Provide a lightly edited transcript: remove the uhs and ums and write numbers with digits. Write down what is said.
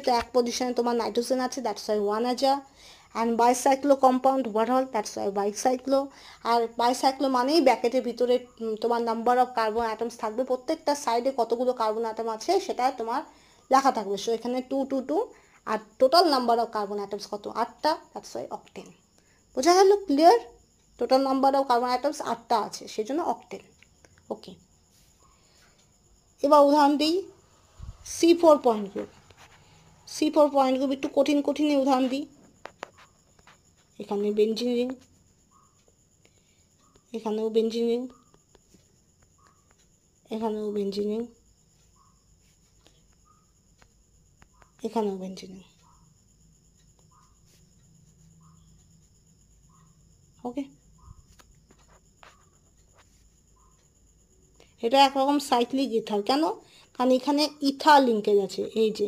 তো এক পজিশনে তোমার নাইট্রোজেন আছে, দ্যাটস ওয়াই 1 আজা। And bicyclo compound overall, that's why bicyclo. আর বাইসাইক্লো মানেই ব্র্যাকেটের ভিতরে তোমার নাম্বার অফ কার্বন অ্যাটমস থাকবে, প্রত্যেকটা সাইডে কতগুলো কার্বন অ্যাটম আছে সেটা তোমার লেখা থাকবে। সো এখানে 2 2 2 আর total number of carbon atoms কত, 8টা, দ্যাটস ওয়াই অক্টেন। বোঝা গেল? Clear? Total number of carbon atoms 8টা আছে, সেই জন্য অক্টেন। ওকে, এবার উদাহরণ দিই C4 point group. C4 point group একটু কঠিন কঠিনই উদাহরণ দিই। এখানে বেঞ্জিন রিং, এখানেও বেঞ্জিন রিং, এখানেও বেঞ্জিন রিং, এখানেও বেঞ্জিন রিং। ওকে, এটা একরকম সাইক্লিক ইথার। কেন? কারণ এখানে ইথার লিঙ্কেজ আছে, এই যে